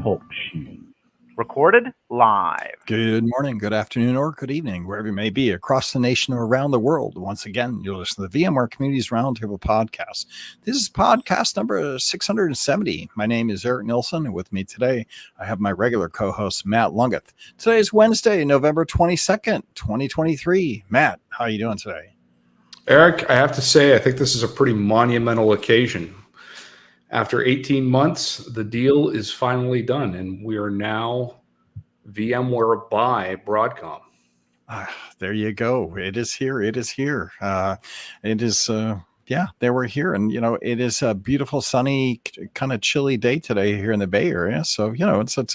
Talk Show. Recorded live. Good morning, good afternoon, or good evening, wherever you may be across the nation or around the world. Once again, you're listening to the VMware Communities Roundtable podcast. This is podcast number 670. My name is Eric Nilsson, and with me today, I have my regular co-host, Matt Lungeth. Today is Wednesday, November 22nd, 2023. Matt, how are you doing today? Eric, I have to say, I think this is a pretty monumental occasion. After 18 months, the deal is finally done, and we are now VMware by Broadcom. There you go. It is here. It is here. They were here. And, it is a beautiful, sunny, kind of chilly day today here in the Bay Area. So, it's a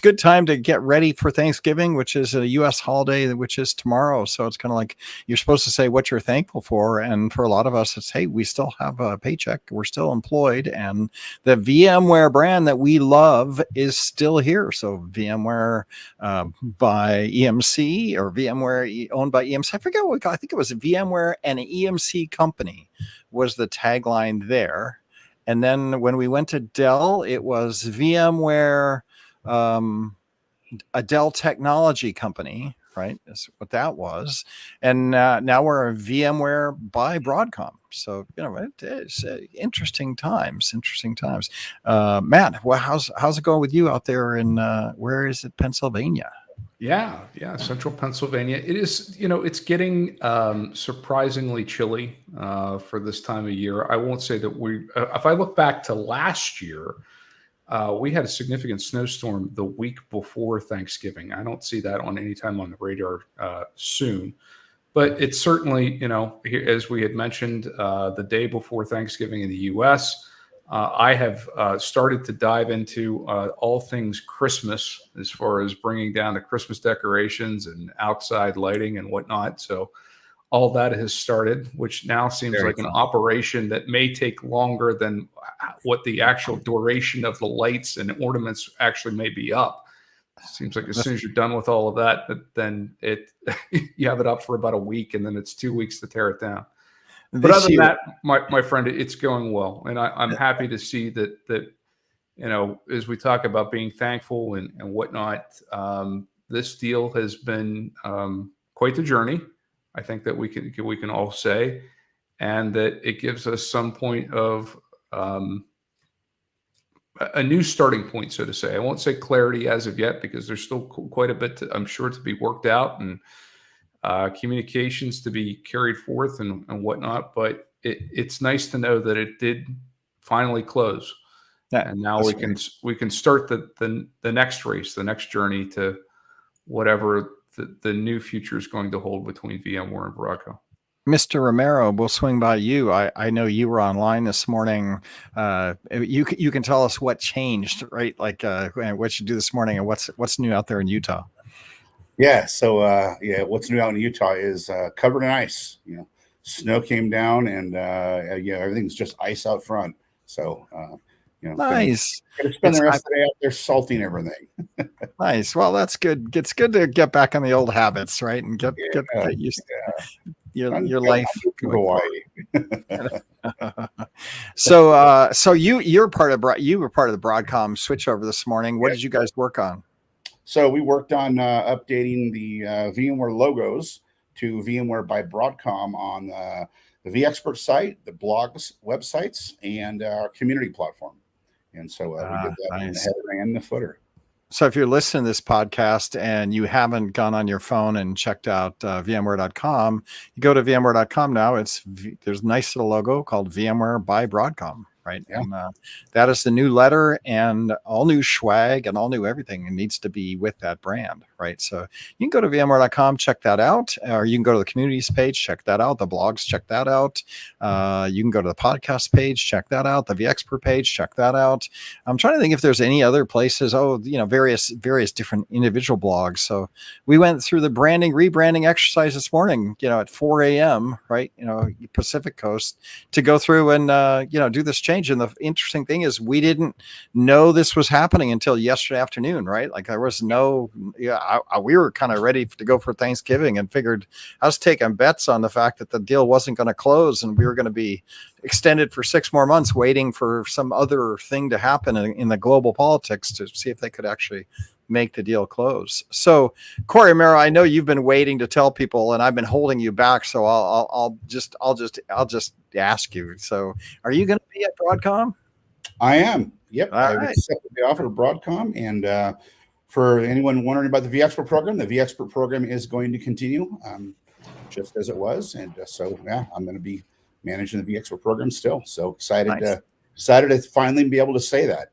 good time to get ready for Thanksgiving, which is a U.S. holiday, which is tomorrow. So it's kind of like you're supposed to say what you're thankful for. And for a lot of us, it's, hey, we still have a paycheck. We're still employed. And the VMware brand that we love is still here. So VMware by EMC or VMware owned by EMC. I forget what we call it. I think it was VMware and an EMC company was the tagline there. And then when we went to Dell, it was VMware, a Dell technology company, right? That's what that was. And now we're a VMware by Broadcom. So, it is interesting times. Matt, well, how's it going with you out there in, where is it, Pennsylvania? Yeah, central Pennsylvania. It is, it's getting surprisingly chilly for this time of year. I won't say that if I look back to last year, we had a significant snowstorm the week before Thanksgiving. I don't see that on any time on the radar soon. But it's certainly, as we had mentioned, the day before Thanksgiving in the U.S., I have started to dive into all things Christmas as far as bringing down the Christmas decorations and outside lighting and whatnot. So all that has started, which now seems like an operation that may take longer than what the actual duration of the lights and ornaments actually may be up. Seems like as soon as you're done with all of that, then you have it up for about a week, and then it's 2 weeks to tear it down. But other than that, my friend, it's going well. And I'm happy to see that, as we talk about being thankful and whatnot, this deal has been quite the journey. I think that we can all say, and that it gives us some point of a new starting point, so to say. I won't say clarity as of yet, because there's still quite a bit, I'm sure, to be worked out, and communications to be carried forth and whatnot, but it's nice to know that it did finally close, and now we can start the next race, the next journey to whatever the new future is going to hold between VMware and Broadcom. Mr. Romero, we'll swing by you. I know you were online this morning. You can tell us what changed, right? Like what you do this morning and what's new out there in Utah. Yeah. So, what's new out in Utah is covered in ice. Snow came down, and everything's just ice out front. So, nice. Gonna spend the rest of the day out there salting everything. Nice. Well, that's good. It's good to get back on the old habits, right? And get used to your life. Hawaii. So you were part of the Broadcom switchover this morning. What did you guys work on? So we worked on updating the VMware logos to VMware by Broadcom on the vExpert site, the blogs, websites, and our community platform. And so we did that in the header and the footer. So if you're listening to this podcast and you haven't gone on your phone and checked out VMware.com, you go to VMware.com now. There's a nice little logo called VMware by Broadcom. Right. Yeah. And that is the new letter and all new swag and all new everything. It needs to be with that brand. Right. So you can go to VMware.com, check that out, or you can go to the communities page, check that out. The blogs, check that out. You can go to the podcast page, check that out. The vExpert page, check that out. I'm trying to think if there's any other places. Various different individual blogs. So we went through the rebranding exercise this morning, at 4 a.m. Right. Pacific Coast, to go through and, do this change change. And the interesting thing is we didn't know this was happening until yesterday afternoon, right? Like there was we were kind of ready to go for Thanksgiving and figured I was taking bets on the fact that the deal wasn't going to close and we were going to be extended for 6 more months waiting for some other thing to happen in the global politics to see if they could actually make the deal close. So Corey Mero, I know you've been waiting to tell people and I've been holding you back. So I'll just ask you. So are you going to be at Broadcom? I am. Yep. I've Right. accepted the offer of Broadcom. And for anyone wondering about the vExpert program, the vExpert program is going to continue just as it was. And so, yeah, I'm going to be managing the vExpert program still. So excited to finally be able to say that.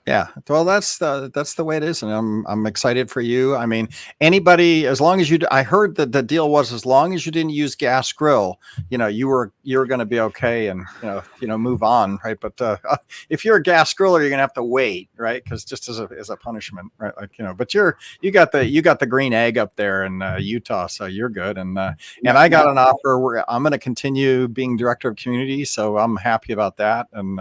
Yeah, well, that's the way it is, and I'm excited for you. I mean, anybody, as long as I heard that the deal was as long as you didn't use gas grill, you're going to be okay, and move on, right? But if you're a gas griller, you're going to have to wait, right? Because just as a punishment, right? Like but you got the green egg up there in Utah, so you're good. And I got an offer where I'm going to continue being director of community, so I'm happy about that, and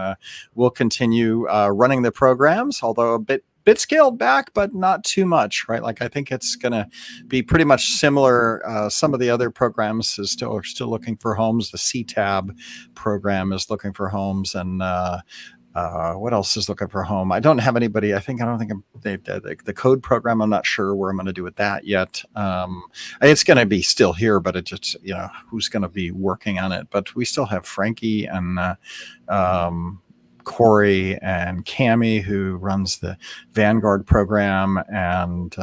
we'll continue running the program. Although a bit scaled back, but not too much, right? Like I think it's going to be pretty much similar. Some of the other programs are still looking for homes. The CTAB program is looking for homes, and what else is looking for a home? I don't think the code program. I'm not sure where I'm going to do with that yet. It's going to be still here, but it just who's going to be working on it. But we still have Frankie and Corey and Cami, who runs the Vanguard program, and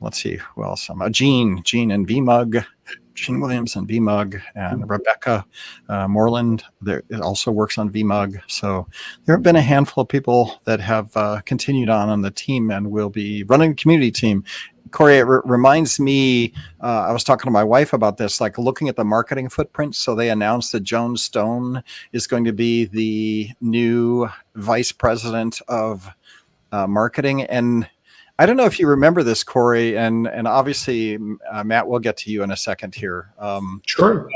let's see who else. Gene and VMUG, Gene Williams and VMUG, and Rebecca Moreland there also works on VMUG. So there have been a handful of people that have continued on the team and will be running the community team. Corey, it reminds me, I was talking to my wife about this, like looking at the marketing footprint. So they announced that Joan Stone is going to be the new vice president of marketing. And I don't know if you remember this, Corey, and obviously, Matt, we'll get to you in a second here. Sure.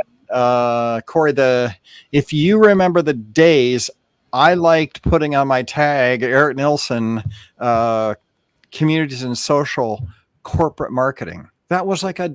Corey, if you remember the days, I liked putting on my tag, Eric Nilsson, communities and social corporate marketing. That was like a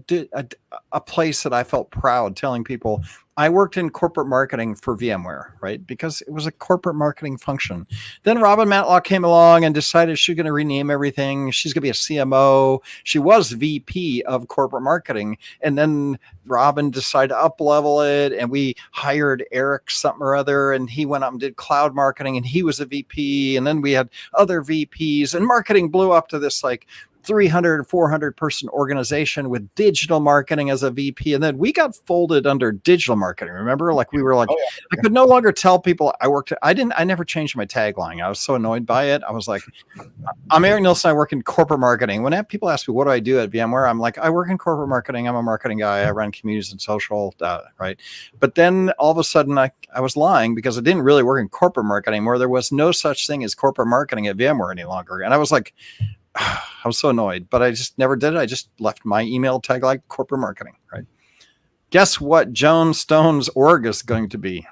place that I felt proud telling people I worked in corporate marketing for VMware, right? Because it was a corporate marketing function. Then Robin Matlock came along and decided she's going to rename everything. She's going to be a CMO. She was VP of corporate marketing. And then Robin decided to up-level it, and we hired Eric something or other, and he went up and did cloud marketing, and he was a VP. And then we had other VPs, and marketing blew up to this like 300, 400 person organization with digital marketing as a VP. And then we got folded under digital marketing. Remember, like we were like, I could no longer tell people I never changed my tagline. I was so annoyed by it. I was like, I'm Eric Nilsson. I work in corporate marketing. When people ask me, what do I do at VMware? I'm like, I work in corporate marketing. I'm a marketing guy. I run communities and social, right? But then all of a sudden I was lying because I didn't really work in corporate marketing anymore. There was no such thing as corporate marketing at VMware any longer. And I was like, I was so annoyed, but I just never did it. I just left my email tag like corporate marketing, right? Guess what Joan Stone's org is going to be?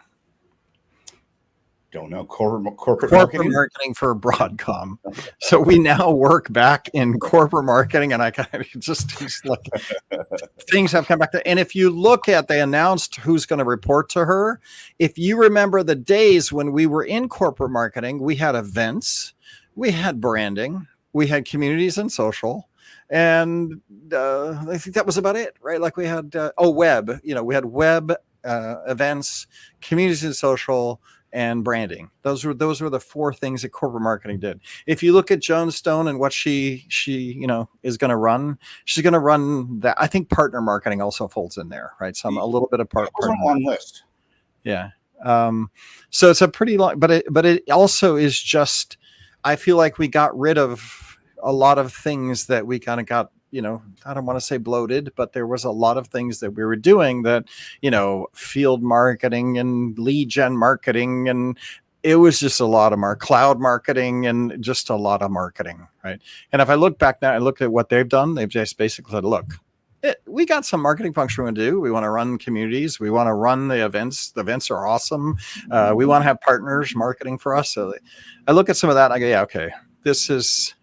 Don't know. Corporate marketing for Broadcom. So we now work back in corporate marketing, and I kind of just like things have come back to. And if you look at, they announced who's going to report to her. If you remember the days when we were in corporate marketing, we had events, we had branding, we had communities and social, and I think that was about it, right? Like we had web. We had web events, communities and social, and branding. Those were the four things that corporate marketing did. If you look at Joan Stone and what she is going to run, she's going to run that. I think partner marketing also folds in there, right? A little bit of partner. On one list. Yeah. So it's a pretty long, but it also is just. I feel like we got rid of a lot of things that we kind of got, I don't want to say bloated, but there was a lot of things that we were doing that, field marketing and lead gen marketing. And it was just a lot of cloud marketing and just a lot of marketing. Right. And if I look back now and look at what they've done, they've just basically said, look, we got some marketing function we want to do. We want to run communities. We want to run the events. The events are awesome. We want to have partners marketing for us. So I look at some of that and I go, yeah, okay, this is,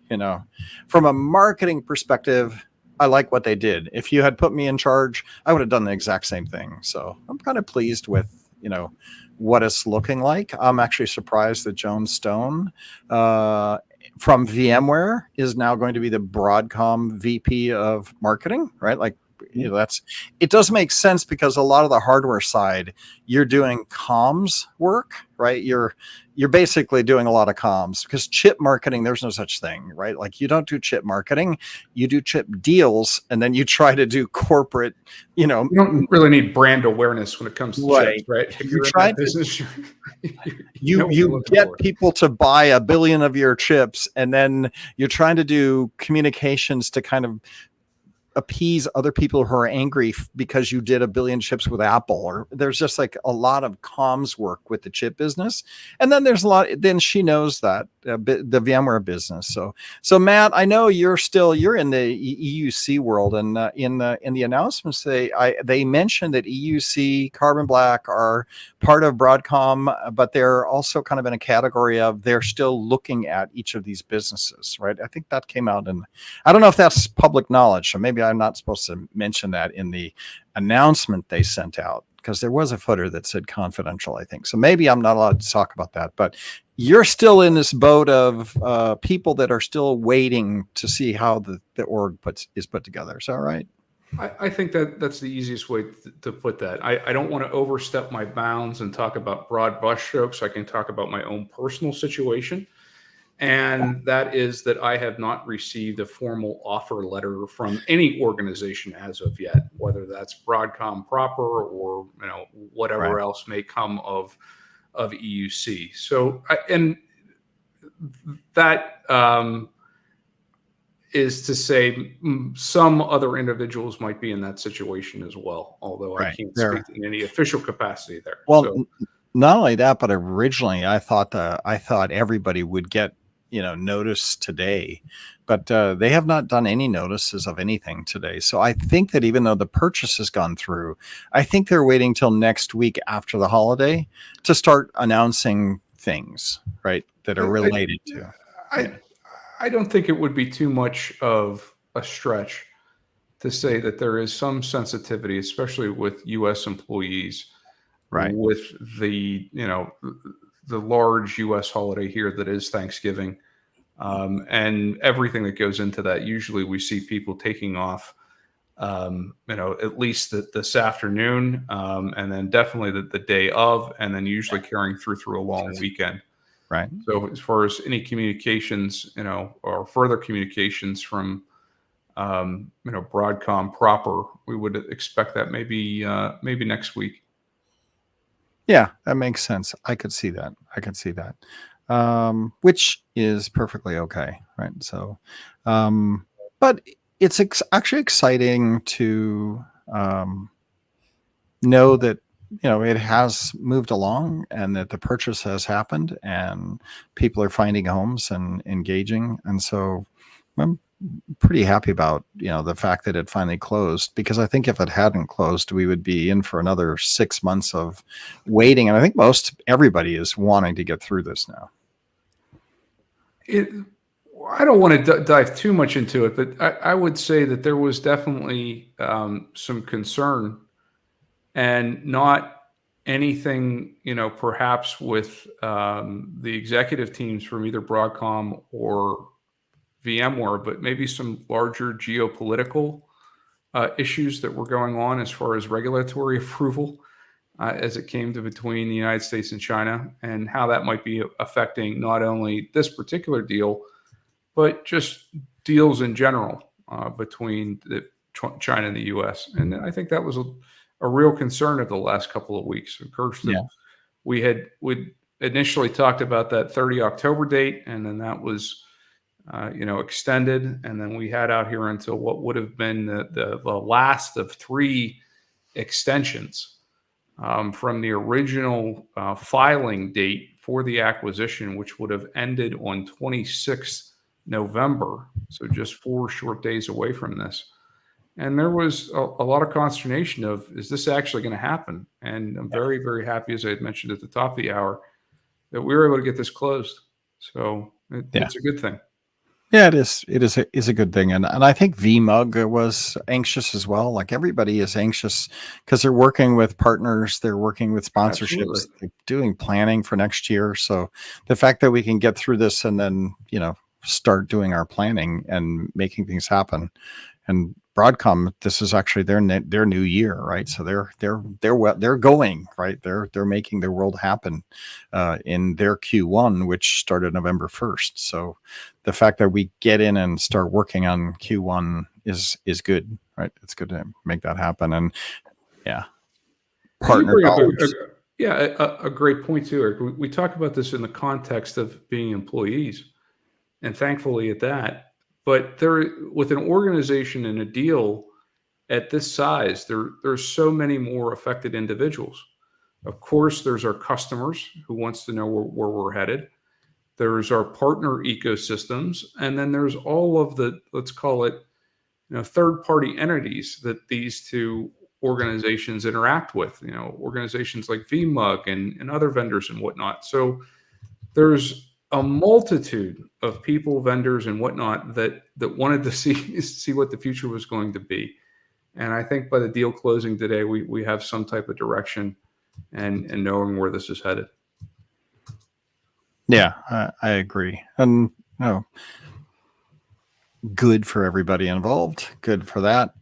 from a marketing perspective, I like what they did. If you had put me in charge, I would have done the exact same thing. So I'm kind of pleased with, what it's looking like. I'm actually surprised that Joan Stone from VMware is now going to be the Broadcom VP of marketing, right? Like, it does make sense because a lot of the hardware side, you're doing comms work, right? You're basically doing a lot of comms because chip marketing, there's no such thing, right? Like you don't do chip marketing, you do chip deals, and then you try to do corporate, You don't really need brand awareness when it comes to chips, right? If you're in that business, you get people to buy 1 billion of your chips, and then you're trying to do communications to kind of appease other people who are angry because you did 1 billion chips with Apple, or there's just like a lot of comms work with the chip business. And then there's a lot, then she knows that the VMware business. So Matt, I know you're in the EUC world, and in the announcements, they mentioned that EUC, Carbon Black are part of Broadcom, but they're also kind of in a category of they're still looking at each of these businesses, right? I think that came out, and I don't know if that's public knowledge, so maybe I'm not supposed to mention that in the announcement they sent out, because there was a footer that said confidential, I think. So maybe I'm not allowed to talk about that, but you're still in this boat of people that are still waiting to see how the org is put together. Is that right? I think that's the easiest way to put that. I don't want to overstep my bounds and talk about broad brushstrokes. I can talk about my own personal situation. And that is that I have not received a formal offer letter from any organization as of yet, whether that's Broadcom proper or whatever else may come of EUC. So, and that is to say some other individuals might be in that situation as well, although I can't speak in any official capacity there. Well, not only that, but originally I thought everybody would get notice today, but they have not done any notices of anything today. So I think that even though the purchase has gone through, I think they're waiting till next week after the holiday to start announcing things, right, that are related to. I don't think it would be too much of a stretch to say that there is some sensitivity, especially with U.S. employees, right, with the the large U.S. holiday here that is Thanksgiving, and everything that goes into that. Usually we see people taking off, at least this afternoon, and then definitely the day of, and then usually carrying through a long weekend. Right. So as far as any communications, or further communications from, Broadcom proper, we would expect that maybe next week. Yeah, that makes sense. I could see that. Which is perfectly okay, right? So, but it's actually exciting to know that it has moved along, and that the purchase has happened, and people are finding homes and engaging, and so I'm pretty happy about the fact that it finally closed, because I think if it hadn't closed, we would be in for another 6 months of waiting, and I think everybody is wanting to get through this now. I don't want to dive too much into it, but I would say that there was definitely some concern, and not anything perhaps with the executive teams from either Broadcom or VMware, but maybe some larger geopolitical issues that were going on as far as regulatory approval as it came to between the United States and China, and how that might be affecting not only this particular deal, but just deals in general between China and the U.S. And I think that was a real concern of the last couple of weeks. Of course, we initially talked about that 30 October date, and then that was extended, and then we had out here until what would have been the last of 3 extensions from the original filing date for the acquisition, which would have ended on 26th November, so just 4 short days away from this. And there was a lot of consternation of, is this actually going to happen? And I'm very, very happy, as I had mentioned at the top of the hour, that we were able to get this closed. So it's a good thing. Yeah, it is. It is a good thing, and I think VMUG was anxious as well. Like everybody is anxious because they're working with partners, they're working with sponsorships, Absolutely. they're doing planning for next year. So the fact that we can get through this and then start doing our planning and making things happen. And Broadcom, this is actually their new year, right? So they're going right. They're making their world happen in their Q1, which started November 1st. So the fact that we get in and start working on Q1 is good, right? It's good to make that happen. And yeah, partner You bring up dollars. a great point too, Eric. We talk about this in the context of being employees, and thankfully at that. But with an organization and a deal at this size, there's so many more affected individuals. Of course, there's our customers who wants to know where we're headed. There's our partner ecosystems, and then there's all of the, let's call it, third-party entities that these two organizations interact with. Organizations like VMUG and other vendors and whatnot. So there's a multitude of people, vendors, and whatnot that wanted to see what the future was going to be. And I think by the deal closing today, we have some type of direction and knowing where this is headed. Yeah, I agree. And good for everybody involved. Good for that.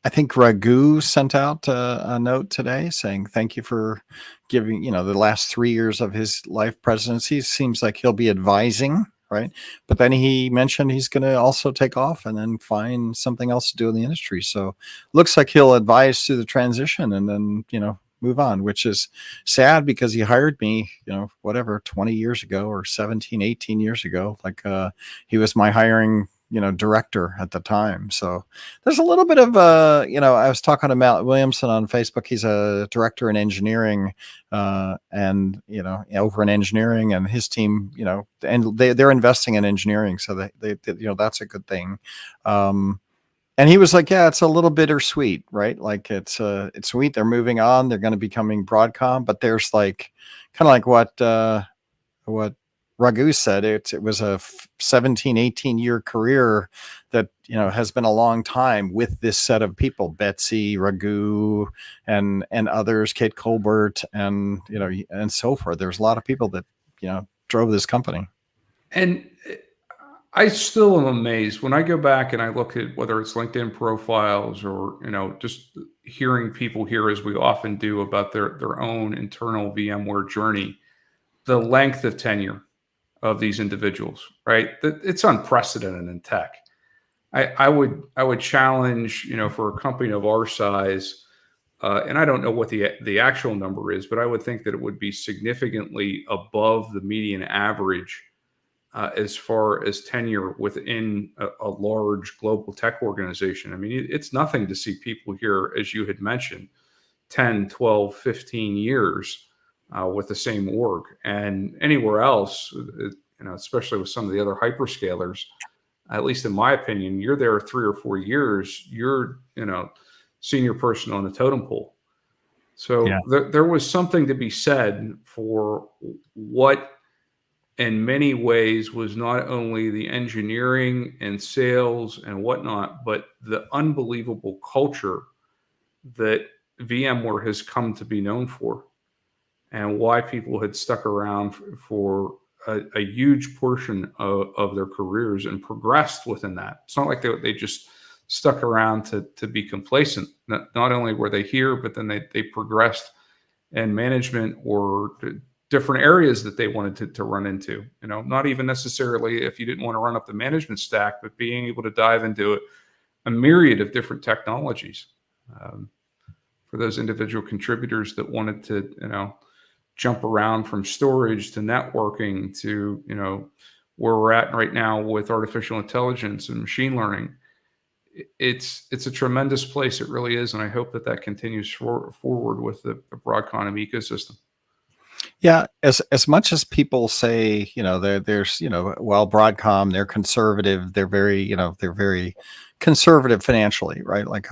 I think Raghu sent out a note today saying thank you for giving, the last 3 years of his life presidency. Seems like he'll be advising, right? But then he mentioned he's going to also take off and then find something else to do in the industry. So looks like he'll advise through the transition and then, move on, which is sad because he hired me, 20 years ago or 17, 18 years ago. Like he was my hiring director at the time. So there's a little bit of I was talking to Matt Williamson on Facebook. He's a director in engineering and over in engineering, and his team, and they're investing in engineering, so they that's a good thing. And he was like, yeah, it's a little bittersweet, right? Like it's sweet. They're moving on. They're going to be becoming Broadcom, but there's like kind of like what Raghu said. It was a 17, 18 year career that, has been a long time with this set of people, Betsy, Raghu, and others, Kate Colbert, and, and so forth. There's a lot of people that, drove this company. And I still am amazed when I go back and I look at whether it's LinkedIn profiles or, just hearing people here, as we often do, about their own internal VMware journey, the length of tenure of these individuals, right? It's unprecedented in tech. I would challenge, for a company of our size, and I don't know what the actual number is, but I would think that it would be significantly above the median average as far as tenure within a large global tech organization. I mean, it's nothing to see people here, as you had mentioned, 10, 12, 15 years with the same org. And anywhere else, especially with some of the other hyperscalers, at least in my opinion, you're there 3 or 4 years, you're, senior person on the totem pole. So Yeah. there was something to be said for what in many ways was not only the engineering and sales and whatnot, but the unbelievable culture that VMware has come to be known for, and why people had stuck around for a huge portion of their careers and progressed within that. It's not like they just stuck around to be complacent. Not only were they here, but then they progressed in management or different areas that they wanted to run into. Not even necessarily if you didn't want to run up the management stack, but being able to dive into a myriad of different technologies for those individual contributors that wanted to, jump around from storage to networking to, where we're at right now with artificial intelligence and machine learning. It's a tremendous place. It really is. And I hope that continues forward with the Broadcom ecosystem. Yeah, as much as people say, there's, well, Broadcom, they're conservative, they're very conservative financially, right? Like,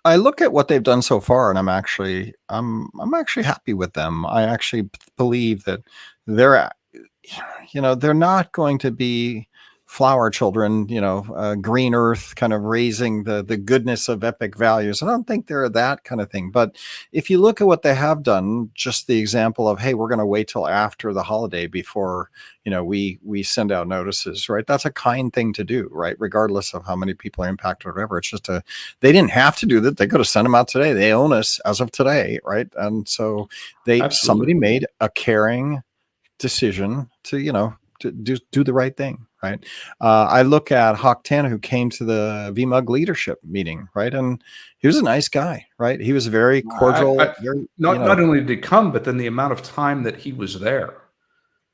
I look at what they've done so far, and I'm actually happy with them. I actually believe that they're they're not going to be flower children, green earth kind of raising the goodness of epic values. I don't think they're that kind of thing. But if you look at what they have done, just the example of, hey, we're going to wait till after the holiday before, we send out notices, right? That's a kind thing to do, right? Regardless of how many people are impacted or whatever. It's just they didn't have to do that. They could have sent them out today. They own us as of today, right? And so somebody Absolutely. made a caring decision to to do the right thing, right? I look at Hawk Tan, who came to the VMUG leadership meeting, right? And he was a nice guy, right? He was very cordial, very, Not only did he come, but then the amount of time that he was there.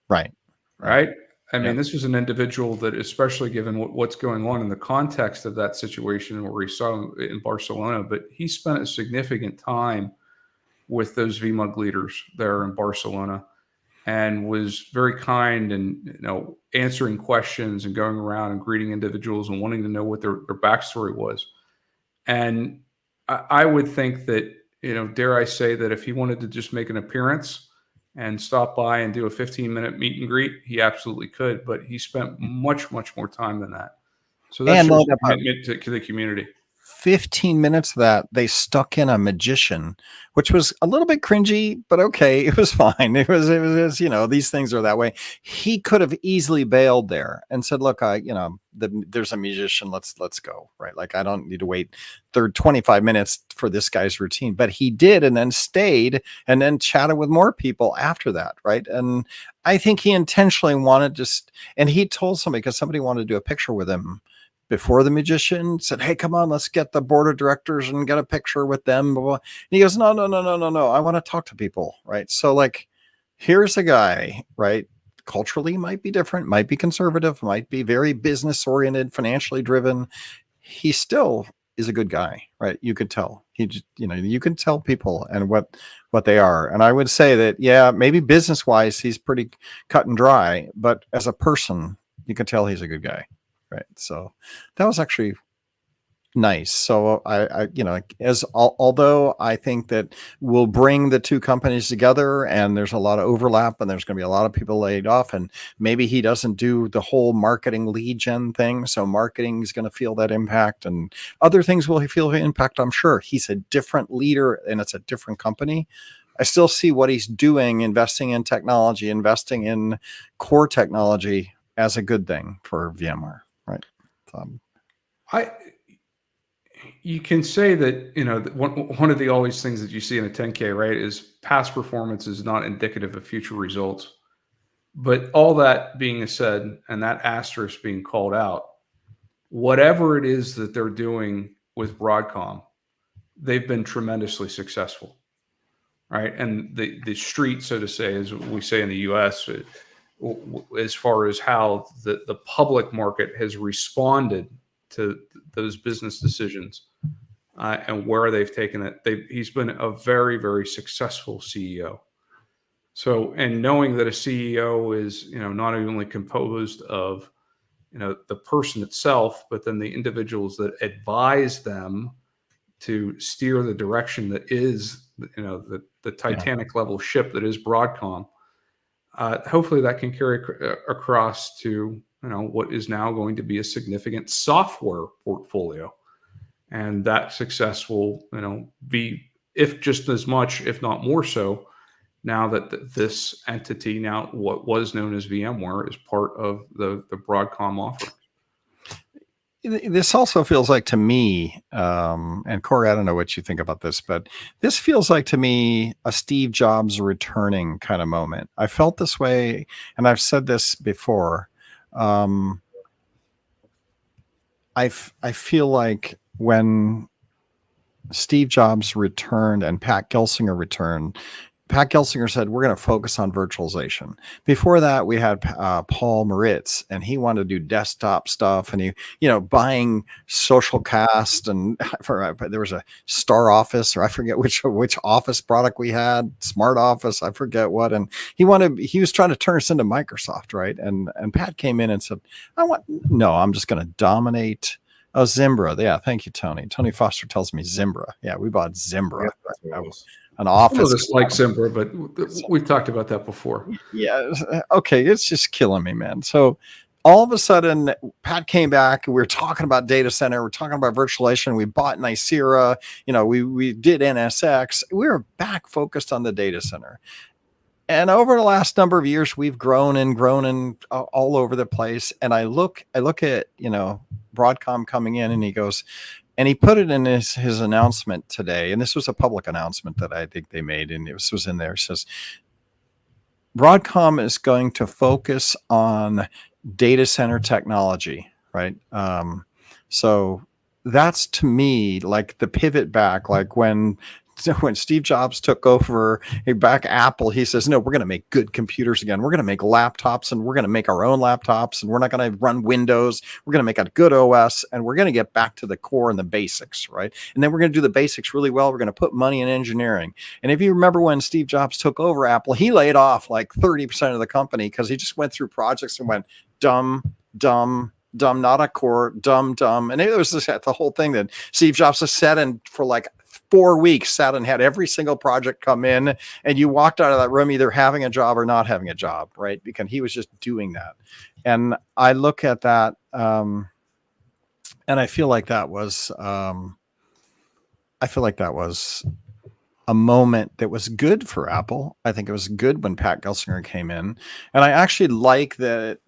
right. Right? I Yeah. mean, this was an individual that, especially given what's going on in the context of that situation where we saw him in Barcelona, but he spent a significant time with those VMUG leaders there in Barcelona and was very kind and, answering questions and going around and greeting individuals and wanting to know what their backstory was. And I would think that, dare I say that if he wanted to just make an appearance and stop by and do a 15-minute meet and greet, he absolutely could. But he spent much, much more time than that. So that And shows no doubt, commitment to the community. 15 minutes of that, they stuck in a magician, which was a little bit cringy, but okay, it was fine. It was these things are that way. He could have easily bailed there and said, look, there's a musician. Let's go. Right. Like, I don't need to wait 25 minutes for this guy's routine, but he did, and then stayed and then chatted with more people after that. Right. And I think he intentionally wanted and he told somebody, because somebody wanted to do a picture with him before the magician, said, hey, come on, let's get the board of directors and get a picture with them. Blah, blah. And he goes, no. I want to talk to people. Right. So, like, here's a guy, right? Culturally might be different, might be conservative, might be very business oriented, financially driven. He still is a good guy, right? You could tell. He just, you can tell people and what they are. And I would say that, yeah, maybe business wise, he's pretty cut and dry, but as a person, you can tell he's a good guy. Right. So that was actually nice. So although I think that we'll bring the two companies together and there's a lot of overlap and there's going to be a lot of people laid off, and maybe he doesn't do the whole marketing lead gen thing. So marketing is going to feel that impact, and other things will feel the impact. I'm sure he's a different leader and it's a different company. I still see what he's doing, investing in technology, investing in core technology as a good thing for VMware. Right. You can say that, one of the always things that you see in a 10K, right, is past performance is not indicative of future results. But all that being said, and that asterisk being called out, whatever it is that they're doing with Broadcom, they've been tremendously successful, right? And the street, so to say, as we say in the U.S., as far as how the public market has responded to those business decisions and where they've taken it, he's been a very, very successful CEO. So, and knowing that a CEO is, not only composed of, the person itself, but then the individuals that advise them to steer the direction that is, the Titanic level ship that is Broadcom. Hopefully that can carry across to, what is now going to be a significant software portfolio. And that success will, be, if just as much, if not more so, now that this entity, now what was known as VMware, is part of the Broadcom offering. This also feels like to me, and Corey, I don't know what you think about this, but this feels like to me a Steve Jobs returning kind of moment. I felt this way, and I've said this before. I feel like when Steve Jobs returned and Pat Gelsinger returned, Pat Gelsinger said, we're going to focus on virtualization. Before that, we had Paul Moritz, and he wanted to do desktop stuff, and buying Social Cast, and there was a Star Office, or I forget which Office product we had, Smart Office, I forget what, and he was trying to turn us into Microsoft, right? And Pat came in and said, I'm just going to dominate. Oh, Zimbra. Yeah, thank you, Tony. Tony Foster tells me Zimbra. Yeah, we bought Zimbra. Yeah, an office. Some of us like Zimbra, but we've talked about that before. Yeah. Okay. It's just killing me, man. So all of a sudden, Pat came back. We were talking about data center. We're talking about virtualization. We bought Nicira. We did NSX. We were back focused on the data center. And over the last number of years, we've grown and all over the place. And I look at, Broadcom coming in, and he goes, and he put it in his announcement today. And this was a public announcement that I think they made. And this was in there. It says, Broadcom is going to focus on data center technology, right? So that's, to me, like the pivot back, like when Steve Jobs took over back Apple, he says, no, we're going to make good computers again. We're going to make laptops, and we're going to make our own laptops, and we're not going to run Windows. We're going to make a good OS, and we're going to get back to the core and the basics, right? And then we're going to do the basics really well. We're going to put money in engineering. And if you remember when Steve Jobs took over Apple, he laid off like 30% of the company because he just went through projects and went dumb, not a core, dumb. And it was just the whole thing that Steve Jobs has said, and for like 4 weeks sat and had every single project come in, and you walked out of that room either having a job or not having a job, right? Because he was just doing that. And I look at that, and I feel like that was, a moment that was good for Apple. I think it was good when Pat Gelsinger came in, and I actually like that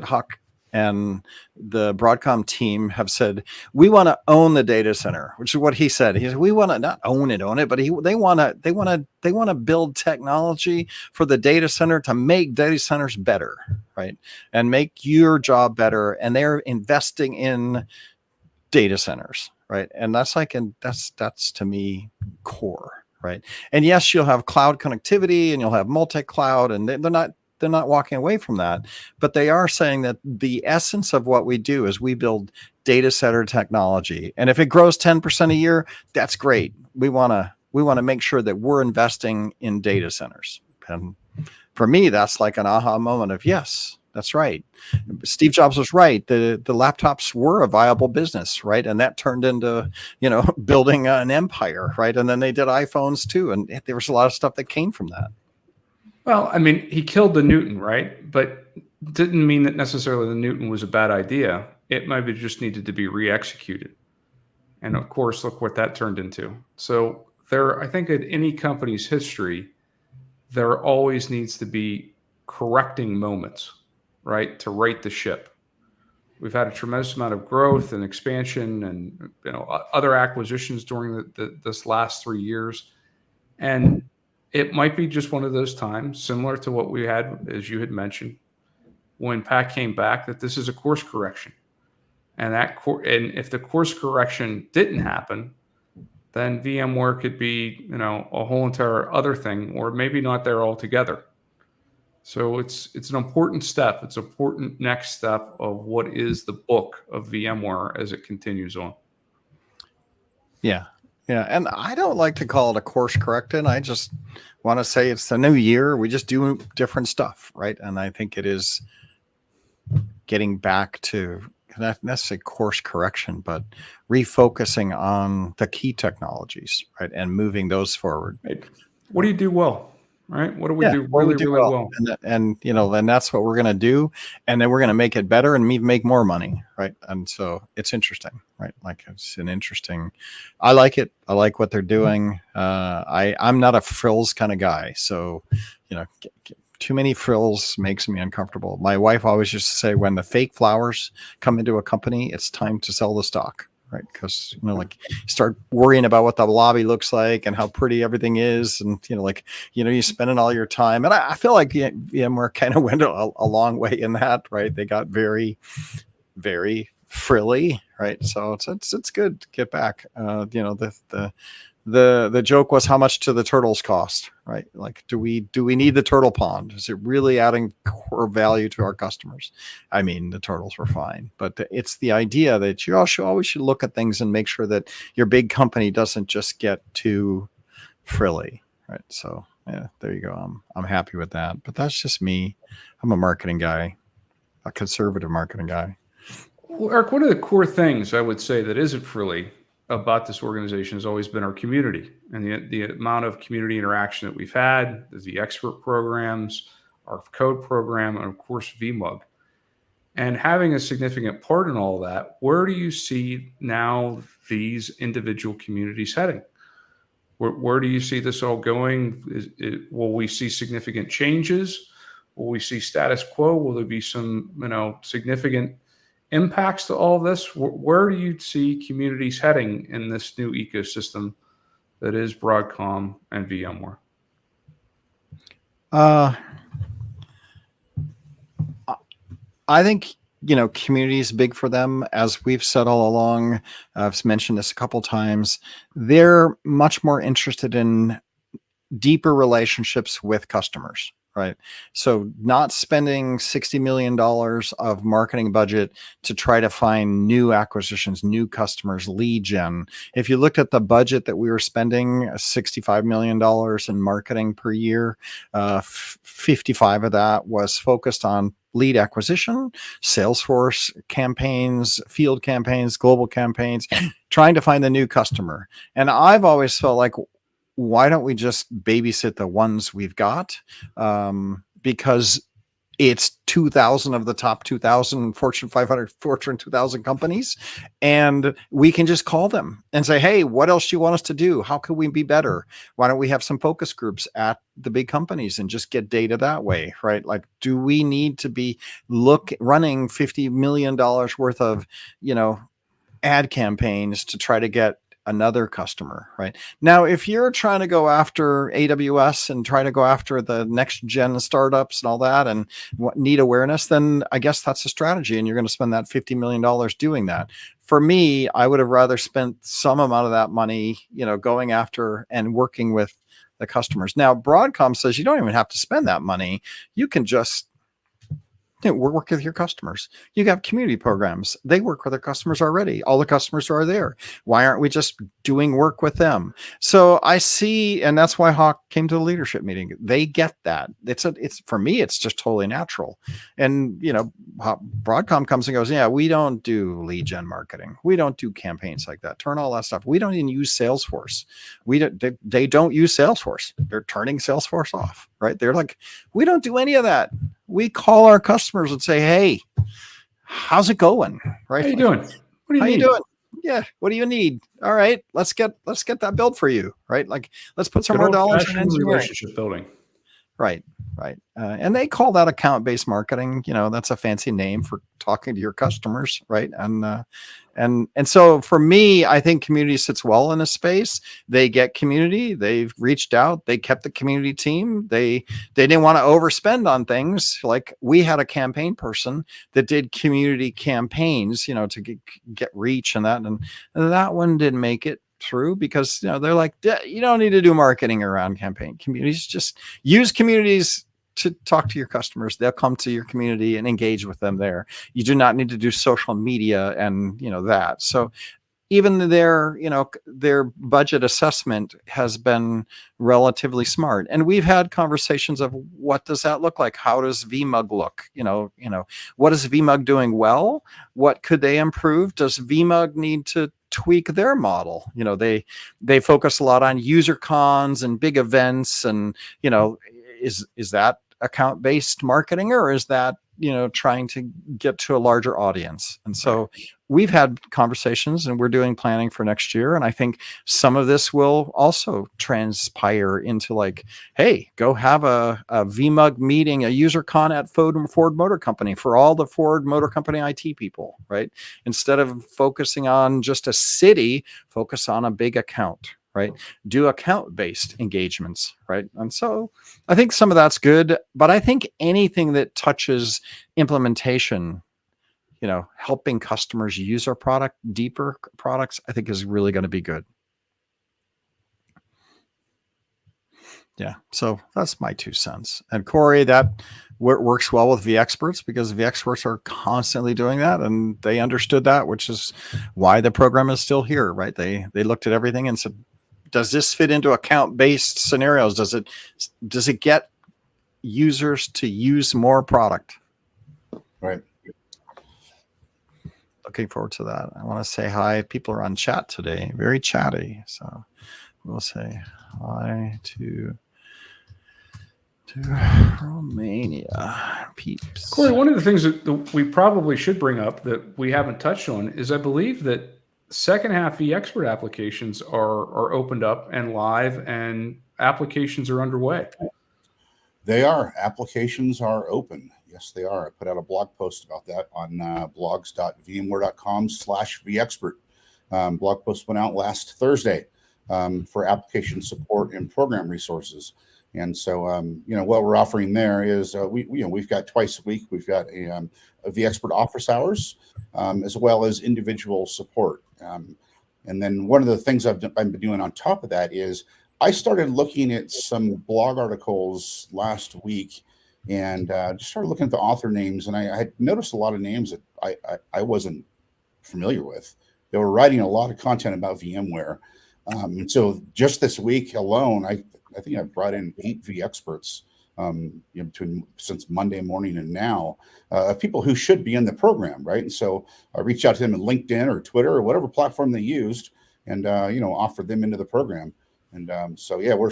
Huck and the Broadcom team have said, we want to own the data center, which is what he said. He said, we want to not own it, but they want to build technology for the data center to make data centers better, right? And make your job better. And they're investing in data centers, right? And that's to me core, right? And yes, you'll have cloud connectivity and you'll have multi-cloud, and they're not walking away from that, but they are saying that the essence of what we do is we build data center technology. And if it grows 10% a year, that's great. We want to make sure that we're investing in data centers. And for me, that's like an aha moment of, yes, that's right. Steve Jobs was right. The laptops were a viable business, right? And that turned into, building an empire, right? And then they did iPhones too. And there was a lot of stuff that came from that. Well, I mean, he killed the Newton, right? But didn't mean that necessarily the Newton was a bad idea. It maybe just needed to be re-executed. And of course, look what that turned into. So I think in any company's history, there always needs to be correcting moments, right? To right the ship. We've had a tremendous amount of growth and expansion and other acquisitions during this last 3 years. And it might be just one of those times, similar to what we had, as you had mentioned, when Pat came back, that this is a course correction. And and if the course correction didn't happen, then VMware could be, a whole entire other thing, or maybe not there altogether. So it's an important step. It's an important next step of what is the book of VMware as it continues on. Yeah. Yeah, and I don't like to call it a course correcting. I just want to say it's the new year. We just do different stuff, right? And I think it is getting back to not necessarily course correction, but refocusing on the key technologies, right? And moving those forward. Right. What do you do well? Right? What do we do really well? And then that's what we're going to do. And then we're going to make it better and make more money. Right. And so it's interesting, right? Like it's an interesting, I like it. I like what they're doing. I'm not a frills kind of guy. So, too many frills makes me uncomfortable. My wife always used to say, when the fake flowers come into a company, it's time to sell the stock. Right. Because, start worrying about what the lobby looks like and how pretty everything is. And, you're spending all your time. And I feel like VMware kind of went a long way in that. Right. They got very, very frilly. Right. So it's good to get back. the joke was, how much do the turtles cost, right? Like, do we need the turtle pond? Is it really adding core value to our customers? I mean, the turtles were fine, but it's the idea that you always should look at things and make sure that your big company doesn't just get too frilly, right? So yeah, there you go. I'm happy with that, but that's just me. I'm a marketing guy, a conservative marketing guy. Well, Eric, one of the core things I would say that isn't frilly about this organization has always been our community and the amount of community interaction that we've had, the expert programs, our code program, and of course, VMUG. And having a significant part in all of that, where do you see now these individual communities heading? Where do you see this all going? Will we see significant changes? Will we see status quo? Will there be some, significant impacts to all this? Where do you see communities heading in this new ecosystem that is Broadcom and VMware? I think, community is big for them. As we've said all along, I've mentioned this a couple times, they're much more interested in deeper relationships with customers, right? So not spending $60 million of marketing budget to try to find new acquisitions, new customers, lead gen. If you looked at the budget that we were spending, $65 million in marketing per year, 55 of that was focused on lead acquisition, Salesforce campaigns, field campaigns, global campaigns, trying to find the new customer. And I've always felt like, why don't we just babysit the ones we've got? Because it's 2,000 of the top 2,000 Fortune 500, Fortune 2,000 companies. And we can just call them and say, hey, what else do you want us to do? How can we be better? Why don't we have some focus groups at the big companies and just get data that way, right? Like, do we need to be running $50 million worth of, ad campaigns to try to get another customer, right? Now, if you're trying to go after AWS and try to go after the next gen startups and all that and need awareness, then I guess that's a strategy and you're going to spend that $50 million doing that. For me, I would have rather spent some amount of that money, going after and working with the customers. Now, Broadcom says you don't even have to spend that money. You can just work with your customers. You have community programs. They work with their customers already. All the customers are there. Why aren't we just doing work with them? So I see, and that's why Hawk came to the leadership meeting. They get that. It's for me, it's just totally natural. And Broadcom comes and goes, yeah, we don't do lead gen marketing. We don't do campaigns like that. Turn all that stuff. We don't even use Salesforce. They don't use Salesforce. They're turning Salesforce off, right? They're like, we don't do any of that. We call our customers and say, hey, how's it going? Right? How you doing? What do you How need? you doing? Yeah. What do you need? All right. Let's get that built for you. Right. Like, let's put some more dollars in engineering. Relationship building. Right. And they call that account-based marketing. That's a fancy name for talking to your customers. Right. And so for me, I think community sits well in a space. They get community. They've reached out. They kept the community team. They didn't want to overspend on things. Like, we had a campaign person that did community campaigns, to get reach and that. And that one didn't make it through because, they're like, you don't need to do marketing around campaign communities. Just use communities to talk to your customers. They'll come to your community and engage with them there. You do not need to do social media and that. So even their budget assessment has been relatively smart. And we've had conversations of, what does that look like? How does VMUG look? What is VMUG doing well? What could they improve? Does VMUG need to tweak their model? They focus a lot on user cons and big events, and is that account-based marketing, or is that trying to get to a larger audience? And so we've had conversations, and we're doing planning for next year. And I think some of this will also transpire into like, hey, go have a VMUG meeting, a user con at Ford Motor Company for all the Ford Motor Company IT people, right? Instead of focusing on just a city, focus on a big account, right? Do account-based engagements, right? And so I think some of that's good, but I think anything that touches implementation, helping customers use our product, deeper products, I think is really going to be good. Yeah. So that's my 2 cents. And Corey, that works well with vExperts because vExperts are constantly doing that, and they understood that, which is why the program is still here, right? They looked at everything and said, does this fit into account-based scenarios? Does it get users to use more product? Right. Looking forward to that. I want to say hi. People are on chat today, very chatty. So we'll say hi to Romania peeps. Corey, one of the things that we probably should bring up that we haven't touched on is I believe that second half vExpert applications are opened up and live, and applications are underway. They are. Applications are open. Yes, they are. I put out a blog post about that on blogs.vmware.com/vExpert. Blog post went out last Thursday for application support and program resources. And so, what we're offering there is we've got twice a week. We've got a vExpert office hours as well as individual support. And then one of the things I've been doing on top of that is I started looking at some blog articles last week and just started looking at the author names. And I had noticed a lot of names that I wasn't familiar with. They were writing a lot of content about VMware. And so just this week alone, I think I've brought in 8 vExperts since Monday morning and now, people who should be in the program, right? And so I reached out to them in LinkedIn or Twitter or whatever platform they used, and offered them into the program. And so yeah, we're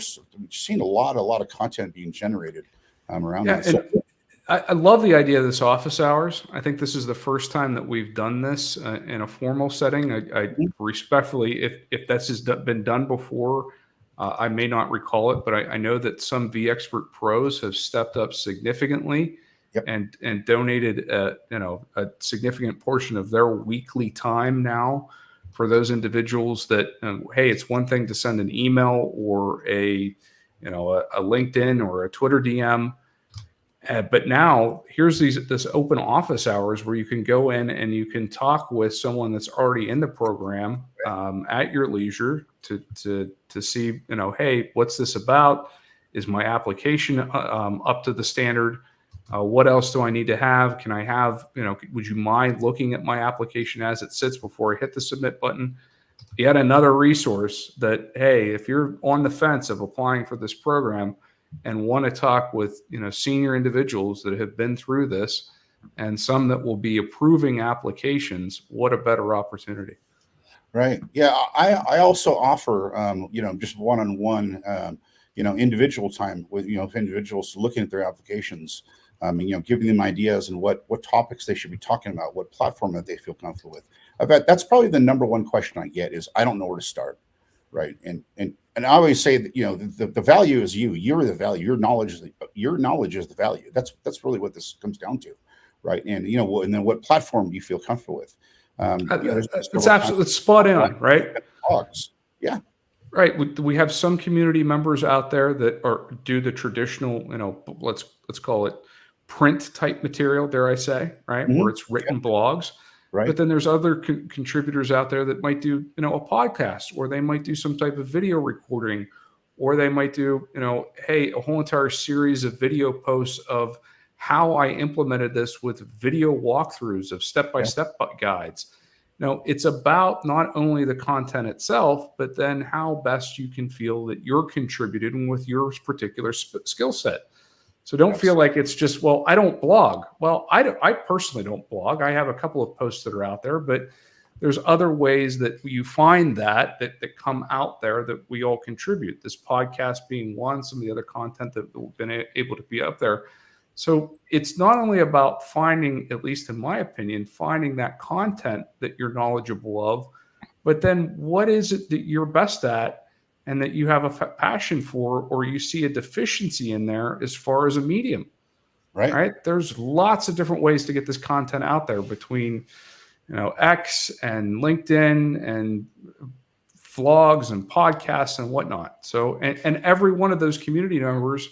seeing a lot of content being generated around that. So, I love the idea of this office hours. I think this is the first time that we've done this in a formal setting. I respectfully, if this has been done before, I may not recall it, but I know that some vExpert pros have stepped up significantly. Yep. and donated a significant portion of their weekly time now for those individuals that hey, it's one thing to send an email or a LinkedIn or a Twitter DM. But now here's this open office hours where you can go in and you can talk with someone that's already in the program at your leisure to see, hey, what's this about? Is my application up to the standard? What else do I need to have? Can I have, would you mind looking at my application as it sits before I hit the submit button? Yet another resource that, hey, if you're on the fence of applying for this program and want to talk with senior individuals that have been through this and some that will be approving applications, what a better opportunity. Right. Yeah. I also offer just one-on-one individual time with individuals looking at their applications, giving them ideas and what topics they should be talking about, what platform that they feel comfortable with. I bet that's probably the number one question I get is I don't know where to start. Right. And I always say that, the value is you. You're the value. Your knowledge is the value. That's really what this comes down to. Right. And, and then what platform do you feel comfortable with? It's absolutely spot on. Right. Blogs. Yeah. Right. We have some community members out there that do the traditional, let's call it print type material, dare I say, right? Mm-hmm. Where it's written blogs. Right. But then there's other contributors out there that might do, a podcast, or they might do some type of video recording, or they might do, hey, a whole entire series of video posts of how I implemented this with video walkthroughs of step-by-step guides. It's about not only the content itself, but then how best you can feel that you're contributing with your particular skill set. So don't feel like it's just, well, I don't blog. Well, I personally don't blog. I have a couple of posts that are out there, but there's other ways that you find that come out there that we all contribute. This podcast being one, some of the other content that we've been able to be up there. So it's not only about finding, at least in my opinion, finding that content that you're knowledgeable of, but then what is it that you're best at and that you have a passion for, or you see a deficiency in there as far as a medium, right? There's lots of different ways to get this content out there between, X and LinkedIn and vlogs and podcasts and whatnot. So, and every one of those community members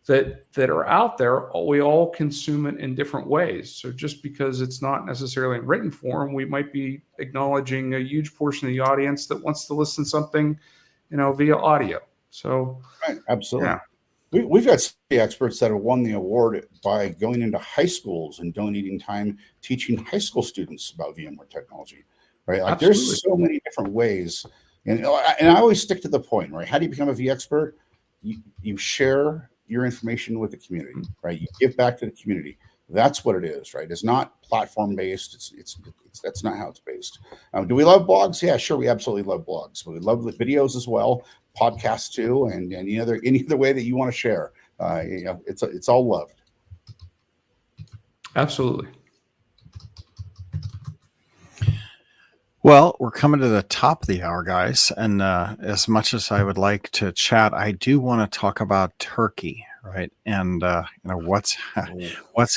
that are out there, we all consume it in different ways. So just because it's not necessarily in written form, we might be acknowledging a huge portion of the audience that wants to listen to something, via audio. So, Right, absolutely. yeah, We've got safety experts that have won the award by going into high schools and donating time teaching high school students about VMware technology, right? Like absolutely. there's so many different ways. And I always stick to the point, right? How do you become a V expert? You share your information with the community, right? You give back to the community. That's what it is, right? It's not platform based. It's that's not how it's based. Do we love blogs? Yeah, sure. We absolutely love blogs. But we love the videos as well, podcasts too, and any other way that you want to share. It's all loved. Absolutely. Well, we're coming to the top of the hour, guys. And as much as I would like to chat, I do want to talk about Turkey, right? And what's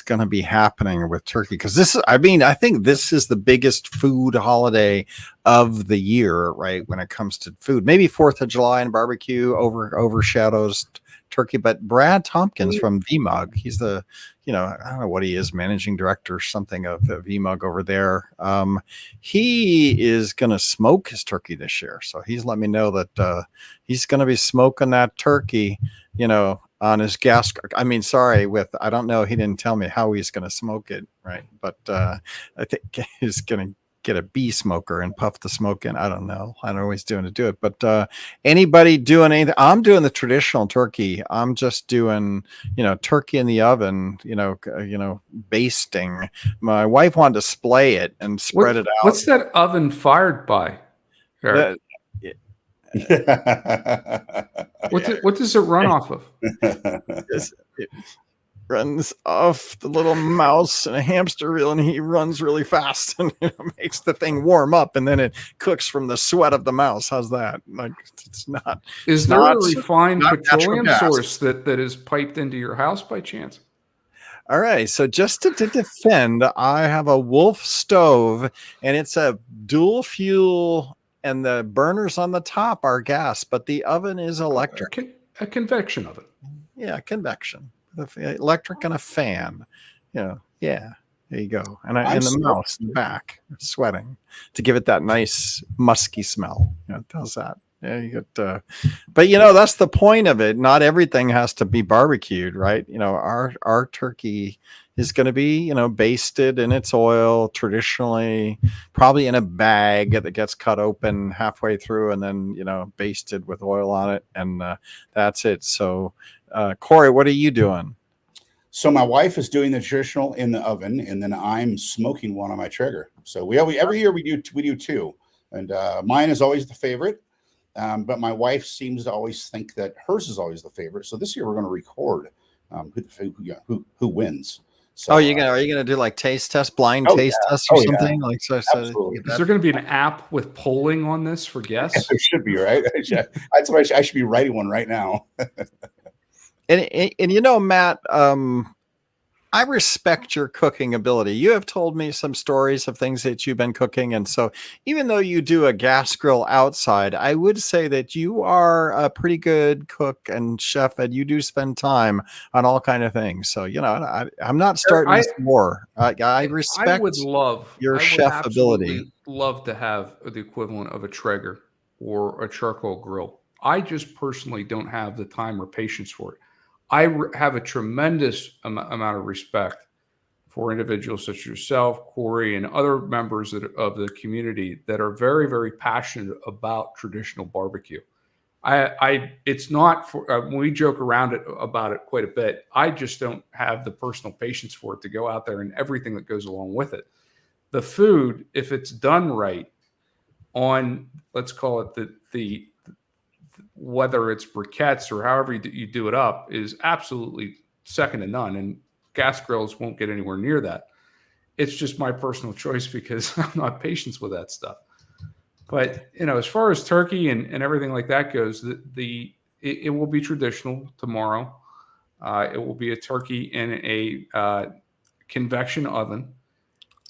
going to be happening with Turkey? Because I think this is the biggest food holiday of the year, right? When it comes to food, maybe 4th of July and barbecue overshadows Turkey. But Brad Tompkins from VMUG, he's the I don't know what he is, managing director or something of VMUG over there. He is going to smoke his turkey this year. So he's let me know that he's going to be smoking that turkey, on his gas. I mean, sorry, I don't know. He didn't tell me how he's going to smoke it. Right. But I think he's going to get a bee smoker and puff the smoke in. I don't know. I don't know what he's doing to do it. But anybody doing anything? I'm doing the traditional turkey. I'm just doing, turkey in the oven, basting. My wife wanted to splay it and spread it out. What's that oven fired by, Eric? What does it run off of? It runs off the little mouse and a hamster wheel, and he runs really fast and makes the thing warm up, and then it cooks from the sweat of the mouse. How's that? Like, it's not. Is there a refined petroleum source that is piped into your house by chance? All right. So just to defend, I have a Wolf stove, and it's a dual fuel, and the burners on the top are gas, but the oven is electric. A convection oven. Yeah, convection. The electric and a fan. Yeah. There you go. And the mouse in the back sweating to give it that nice musky smell. It does that. Yeah, you get. But that's the point of it. Not everything has to be barbecued, right? Our turkey is going to be, basted in its oil traditionally, probably in a bag that gets cut open halfway through and then, basted with oil on it. And that's it. So, Corey, what are you doing? So my wife is doing the traditional in the oven, and then I'm smoking one on my Traeger. So every year we do two, and mine is always the favorite. But my wife seems to always think that hers is always the favorite. So this year we're going to record who wins. So, are you gonna do like taste test, blind taste test or something? Yeah. Like so. Is there going to be an app with polling on this for guests? There should be, right? That's what I should be writing one right now. And Matt, I respect your cooking ability. You have told me some stories of things that you've been cooking. And so even though you do a gas grill outside, I would say that you are a pretty good cook and chef, and you do spend time on all kind of things. So, I'm not starting this war. I respect your chef ability. Love to have the equivalent of a Traeger or a charcoal grill. I just personally don't have the time or patience for it. I have a tremendous amount of respect for individuals such as yourself, Corey, and other members of the community that are very, very passionate about traditional barbecue. It's not for we joke around about it quite a bit. I just don't have the personal patience for it to go out there and everything that goes along with it. The food, if it's done right, on let's call it the whether it's briquettes or however you do it up, is absolutely second to none. And gas grills won't get anywhere near that. It's just my personal choice because I'm not patient with that stuff. But, as far as turkey and everything like that goes, it will be traditional tomorrow. It will be a turkey in a convection oven.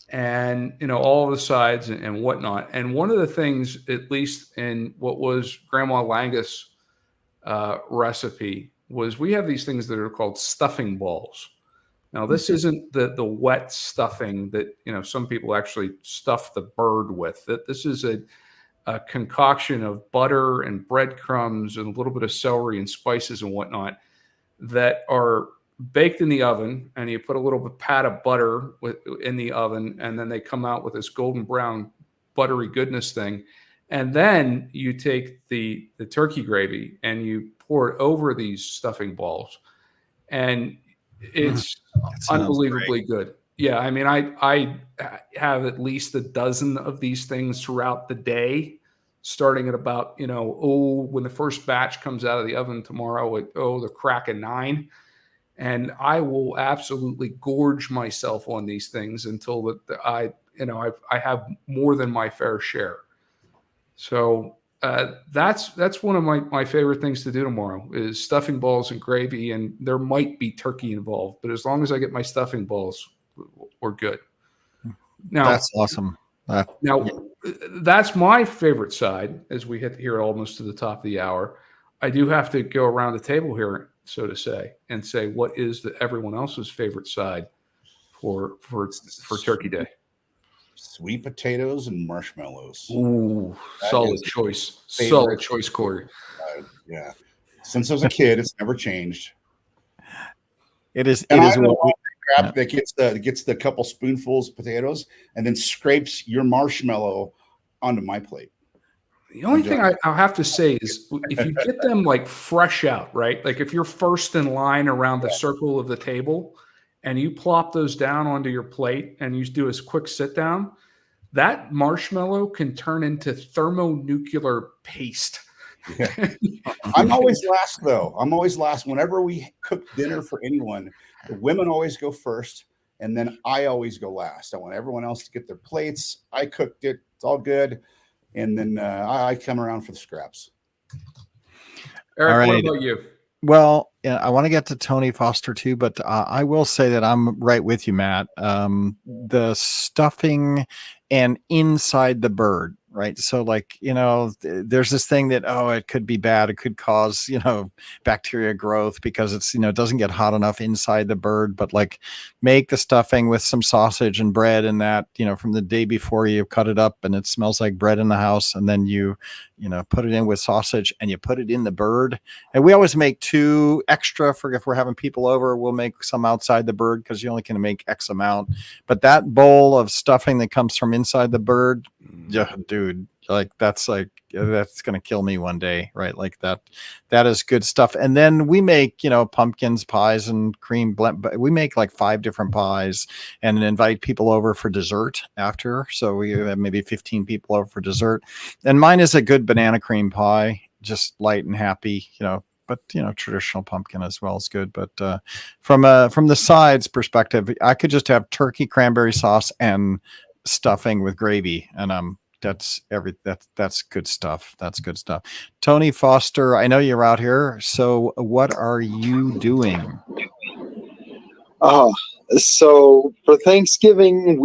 And, all of the sides and whatnot. And one of the things, at least in what was Grandma Langus' recipe, was we have these things that are called stuffing balls. Now, this isn't the wet stuffing that, some people actually stuff the bird with. This is a concoction of butter and breadcrumbs and a little bit of celery and spices and whatnot that are baked in the oven, and you put a little pat of butter in the oven, and then they come out with this golden brown buttery goodness thing. And then you take the turkey gravy and you pour it over these stuffing balls, and it's unbelievably good. Yeah, I mean, I have at least a dozen of these things throughout the day, starting at about, when the first batch comes out of the oven tomorrow at the crack of 9. And I will absolutely gorge myself on these things until I have more than my fair share. So that's one of my favorite things to do tomorrow is stuffing balls and gravy, and there might be turkey involved, but as long as I get my stuffing balls, we're good. Now that's awesome. That's my favorite side. As we hit here almost to the top of the hour, I do have to go around the table here, so to say, and say what is everyone else's favorite side for Turkey Day. Sweet potatoes and marshmallows. Ooh, solid choice. Solid choice, Corey. Yeah. Since I was a kid, it's never changed. It is. And it is crap that gets the couple spoonfuls of potatoes and then scrapes your marshmallow onto my plate. The only thing I'll have to say is if you get them like fresh out, right? Like if you're first in line around the circle of the table and you plop those down onto your plate and you do a quick sit down, that marshmallow can turn into thermonuclear paste. Yeah. I'm always last, though. I'm always last. Whenever we cook dinner for anyone, the women always go first, and then I always go last. I want everyone else to get their plates. I cooked it. It's all good. And then I come around for the scraps. Eric, what about you? Well, I want to get to Tony Foster too, but I will say that I'm right with you, Matt. The stuffing and inside the bird, right? So like, there's this thing that, it could be bad. It could cause, bacteria growth because it's, it doesn't get hot enough inside the bird, but like make the stuffing with some sausage and bread and that, from the day before you cut it up and it smells like bread in the house. And then you put it in with sausage and you put it in the bird. And we always make 2 extra for if we're having people over, we'll make some outside the bird because you only can make X amount. But that bowl of stuffing that comes from inside the bird, yeah, dude, that's going to kill me one day, right? Like that is good stuff. And then we make, pumpkins, pies, and cream blend. We make like 5 different pies and invite people over for dessert after. So we have maybe 15 people over for dessert. And mine is a good banana cream pie, just light and happy, but traditional pumpkin as well is good. But from the sides perspective, I could just have turkey cranberry sauce and stuffing with gravy, and that's good stuff. That's good stuff. Tony Foster, I know you're out here, so what are you doing? So for Thanksgiving,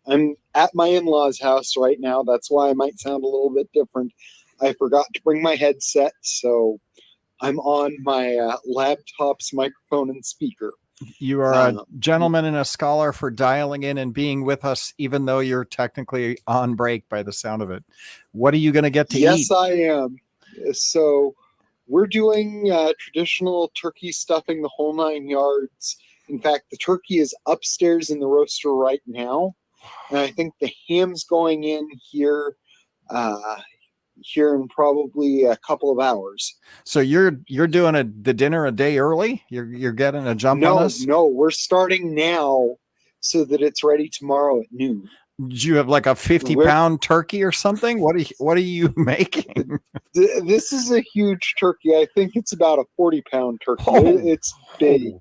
I'm at my in-laws' house right now. That's why I might sound a little bit different. I forgot to bring my headset, so I'm on my laptop's microphone and speaker. You are a gentleman and a scholar for dialing in and being with us, even though you're technically on break by the sound of it. What are you going to get to eat? Yes, I am. So we're doing traditional turkey stuffing, the whole 9 yards. In fact, the turkey is upstairs in the roaster right now. And I think the ham's going in here in probably a couple of hours. So you're doing the dinner a day early? You're getting a jump on us? No, we're starting now so that it's ready tomorrow at noon. Do you have like a 50-pound turkey or something? What are you making? This is a huge turkey. I think it's about a 40-pound turkey. It's big.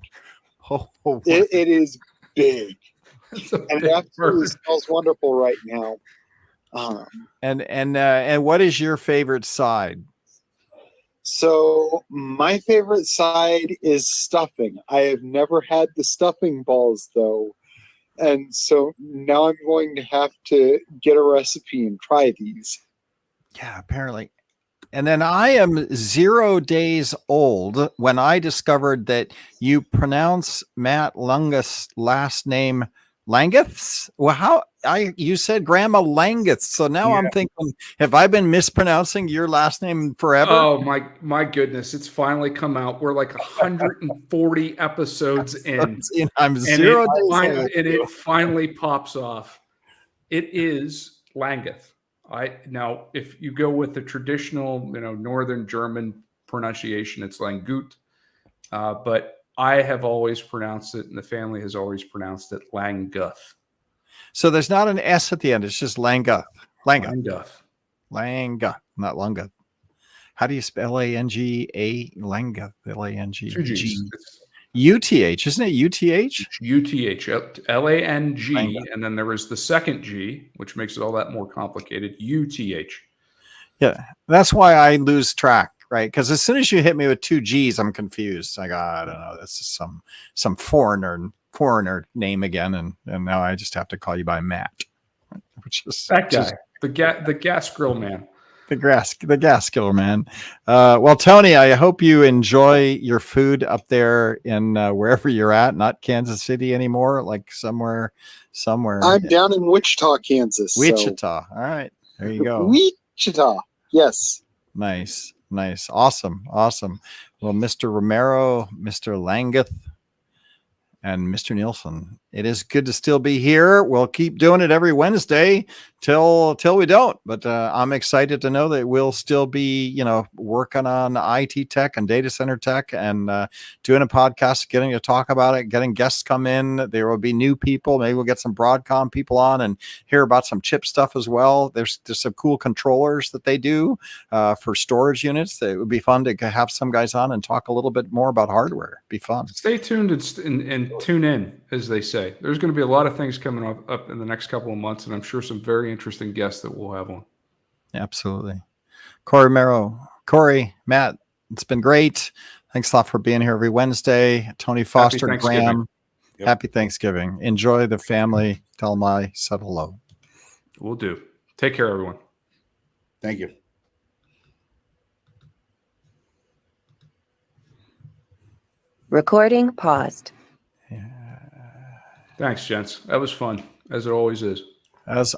It is big. And it absolutely smells wonderful right now. And what is your favorite side? So my favorite side is stuffing. I have never had the stuffing balls though. And so now I'm going to have to get a recipe and try these. Yeah, apparently. And then I am 0 days old when I discovered that you pronounce Matt Lungus' last name Langeths? Well, you said Grandma Langeths, so now I'm thinking, have I been mispronouncing your last name forever? Oh my goodness! It's finally come out. We're like 140 episodes in, I'm and 0 days old. it finally pops off. It is Langeth. Now, if you go with the traditional, Northern German pronunciation, it's Langut. But I have always pronounced it, and the family has always pronounced it Languth. So there's not an S at the end. It's just Languth. Languth. Languth, not Lunguth. How do you spell L-A-N-G-A? Languth, L-A-N-G. Two G's. U-T-H, isn't it U-T-H? U-T-H, L-A-N-G, and then there was the second G, which makes it all that more complicated, U-T-H. Yeah, that's why I lose track, right? Because as soon as you hit me with 2 G's, I'm confused. I go, I don't know, this is some foreigner name again, and now I just have to call you by Matt, which is that guy, the gas grill man. The gas killer man. Well, Tony, I hope you enjoy your food up there in wherever you're at, not Kansas City anymore, like somewhere. I'm down in Wichita, Kansas. Wichita. All right. There you go. Wichita. Yes. Nice. Awesome. Well, Mr. Romero, Mr. Langeth, and Mr. Nielsen, it is good to still be here. We'll keep doing it every Wednesday till we don't. But I'm excited to know that we'll still be, working on IT tech and data center tech and doing a podcast, getting to talk about it, getting guests come in. There will be new people. Maybe we'll get some Broadcom people on and hear about some chip stuff as well. There's some cool controllers that they do for storage units. It would be fun to have some guys on and talk a little bit more about hardware. Be fun. Stay tuned and tune in, as they say. There's going to be a lot of things coming up in the next couple of months, and I'm sure some very interesting guests that we'll have on. Absolutely. Corey, Matt, it's been great. Thanks a lot for being here every Wednesday. Tony Foster, Graham, Happy Thanksgiving. Enjoy the family. Tell them I said hello. Will do. Take care, everyone. Thank you. Recording paused. Thanks, gents. That was fun, as it always is. As